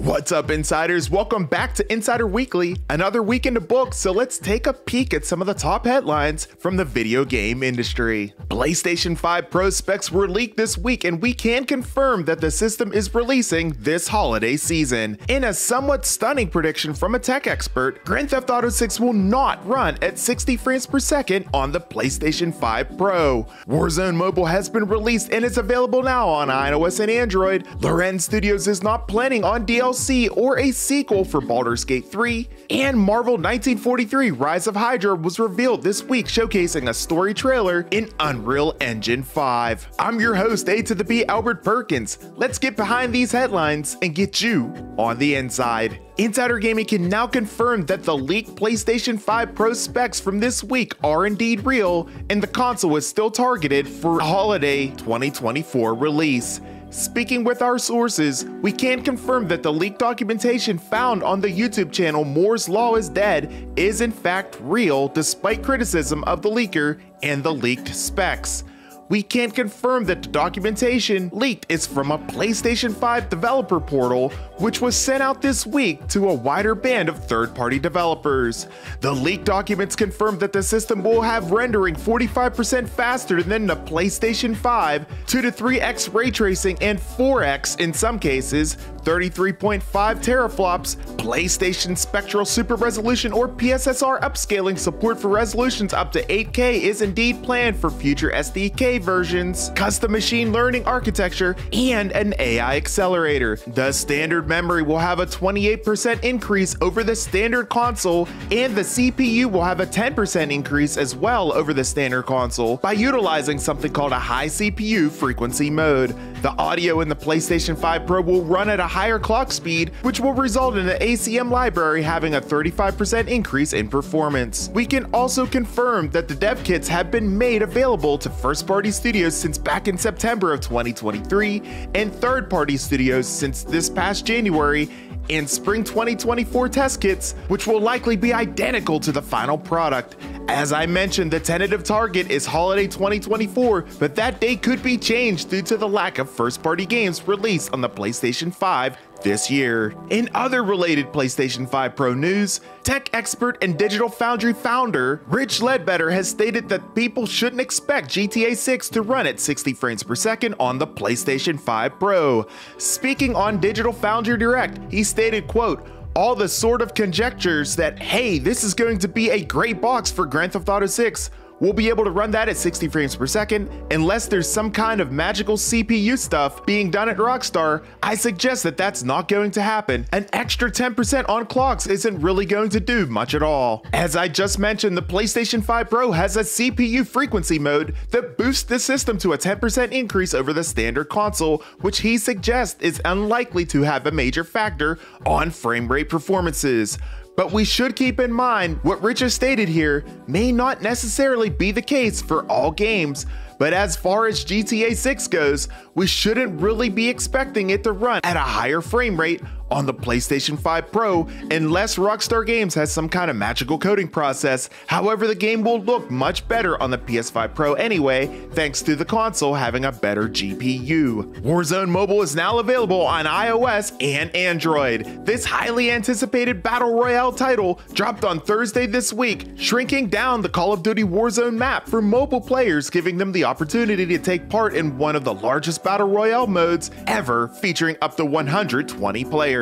What's up, insiders? Welcome back to Insider Weekly, another week in the books, so let's take a peek at some of the top headlines from the video game industry. PlayStation 5 Pro specs were leaked this week, and we can confirm that the system is releasing this holiday season. In a somewhat stunning prediction from a tech expert, Grand Theft Auto 6 will not run at 60 frames per second on the PlayStation 5 Pro. Warzone Mobile has been released and is available now on iOS and Android. Larian Studios is not planning on DLC or a sequel for Baldur's Gate 3, and Marvel 1943 Rise of Hydra was revealed this week, showcasing a story trailer in Unreal Engine 5. I'm your host, A to the B, Albert Perkins. Let's get behind these headlines and get you on the inside. Insider Gaming can now confirm that the leaked PlayStation 5 Pro specs from this week are indeed real, and the console is still targeted for holiday 2024 release. Speaking with our sources, we can confirm that the leaked documentation found on the YouTube channel Moore's Law is Dead is in fact real, despite criticism of the leaker and the leaked specs. We can confirm that the documentation leaked is from a PlayStation 5 developer portal, which was sent out this week to a wider band of third-party developers. The leaked documents confirm that the system will have rendering 45% faster than the PlayStation 5, 2 to 3x ray tracing, and 4x in some cases, 33.5 teraflops, PlayStation Spectral Super Resolution or PSSR upscaling support for resolutions up to 8K is indeed planned for future SDK versions, custom machine learning architecture, and an AI accelerator. The standard memory will have a 28% increase over the standard console, and the CPU will have a 10% increase as well over the standard console by utilizing something called a high CPU frequency mode. The audio in the PlayStation 5 Pro will run at a higher clock speed, which will result in the ACM library having a 35% increase in performance. We can also confirm that the dev kits have been made available to first-party studios since back in September of 2023, and third-party studios since this past January, and spring 2024 test kits, which will likely be identical to the final product. As I mentioned, the tentative target is holiday 2024, but that date could be changed due to the lack of first-party games released on the PlayStation 5 this year. In other related PlayStation 5 Pro news, tech expert and Digital Foundry founder Rich Leadbetter has stated that people shouldn't expect GTA 6 to run at 60 frames per second on the PlayStation 5 Pro. Speaking on Digital Foundry Direct, he stated, quote, "All the sort of conjectures that, hey, this is going to be a great box for Grand Theft Auto 6, we'll be able to run that at 60 frames per second unless there's some kind of magical CPU stuff being done at Rockstar. I suggest that that's not going to happen. An extra 10% on clocks isn't really going to do much at all." As I just mentioned, the PlayStation 5 Pro has a CPU frequency mode that boosts the system to a 10% increase over the standard console, which he suggests is unlikely to have a major factor on frame rate performances. But we should keep in mind what Rich has stated here may not necessarily be the case for all games, but as far as GTA 6 goes, we shouldn't really be expecting it to run at a higher frame rate on the PlayStation 5 Pro unless Rockstar Games has some kind of magical coding process. However, the game will look much better on the PS5 Pro anyway, thanks to the console having a better GPU. Warzone Mobile is now available on iOS and Android. This highly anticipated Battle Royale title dropped on Thursday this week, shrinking down the Call of Duty Warzone map for mobile players, giving them the opportunity to take part in one of the largest Battle Royale modes ever, featuring up to 120 players.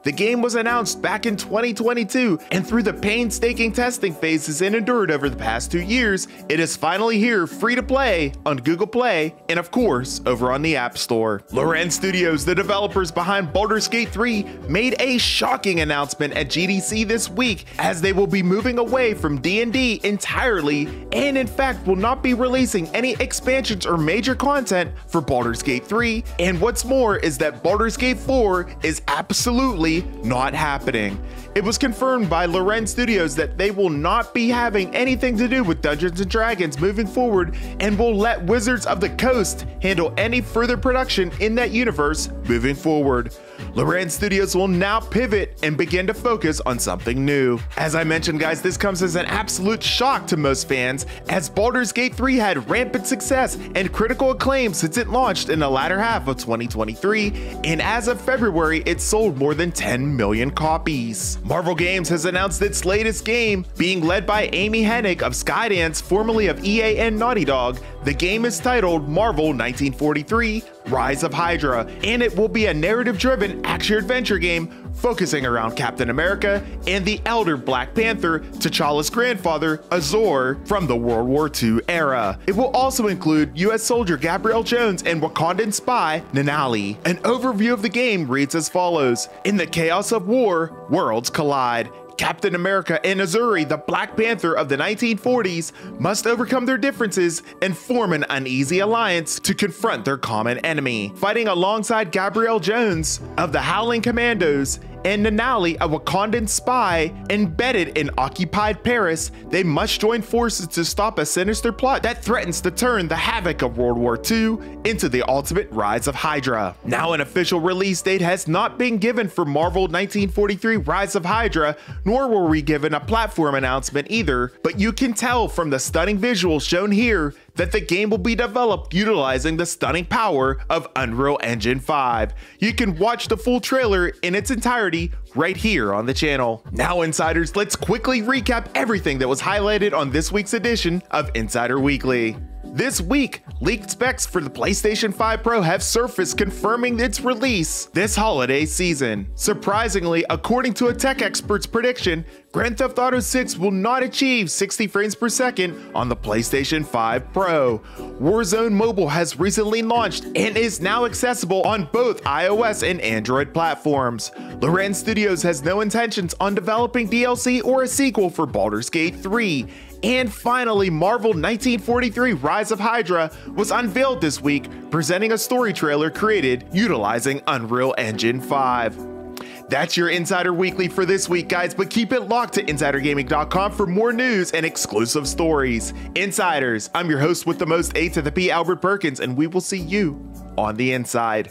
The game was announced back in 2022, and through the painstaking testing phases it endured over the past 2 years, it is finally here free to play on Google Play and of course over on the App Store. Larian Studios, the developers behind Baldur's Gate 3, made a shocking announcement at GDC this week, as they will be moving away from D&D entirely, and in fact will not be releasing any expansions or major content for Baldur's Gate 3, and what's more is that Baldur's Gate 4 is absolutely not happening. It was confirmed by Larian Studios that they will not be having anything to do with Dungeons & Dragons moving forward, and will let Wizards of the Coast handle any further production in that universe moving forward. Larian Studios will now pivot and begin to focus on something new. As I mentioned, guys, this comes as an absolute shock to most fans, as Baldur's Gate 3 had rampant success and critical acclaim since it launched in the latter half of 2023, and as of February, it sold more than 10 million copies. Marvel Games has announced its latest game, being led by Amy Hennig of Skydance, formerly of EA and Naughty Dog. The game is titled Marvel 1943: Rise of Hydra, and it will be a narrative-driven action-adventure game focusing around Captain America and the elder Black Panther, T'Challa's grandfather, Azor, from the World War II era. It will also include US soldier Gabrielle Jones and Wakandan spy Nanali. An overview of the game reads as follows: in the chaos of war, worlds collide. Captain America and Azuri, the Black Panther of the 1940s, must overcome their differences and form an uneasy alliance to confront their common enemy. Fighting alongside Gabrielle Jones of the Howling Commandos and Nanali, a Wakandan spy embedded in occupied Paris, they must join forces to stop a sinister plot that threatens to turn the havoc of World War II into the ultimate rise of Hydra. Now, an official release date has not been given for Marvel 1943: Rise of Hydra, nor were we given a platform announcement either, but you can tell from the stunning visuals shown here that the game will be developed utilizing the stunning power of Unreal Engine 5. You can watch the full trailer in its entirety right here on the channel. Now, insiders, let's quickly recap everything that was highlighted on this week's edition of Insider Weekly. This week, leaked specs for the PlayStation 5 Pro have surfaced, confirming its release this holiday season. Surprisingly, according to a tech expert's prediction, Grand Theft Auto 6 will not achieve 60 frames per second on the PlayStation 5 Pro. Warzone Mobile has recently launched and is now accessible on both iOS and Android platforms. Larian Studios has no intentions on developing DLC or a sequel for Baldur's Gate 3. And finally, Marvel 1943: Rise of Hydra was unveiled this week, presenting a story trailer created utilizing Unreal Engine 5. That's your Insider Weekly for this week, guys, but keep it locked to InsiderGaming.com for more news and exclusive stories. Insiders, I'm your host with the most, A to the P, Albert Perkins, and we will see you on the inside.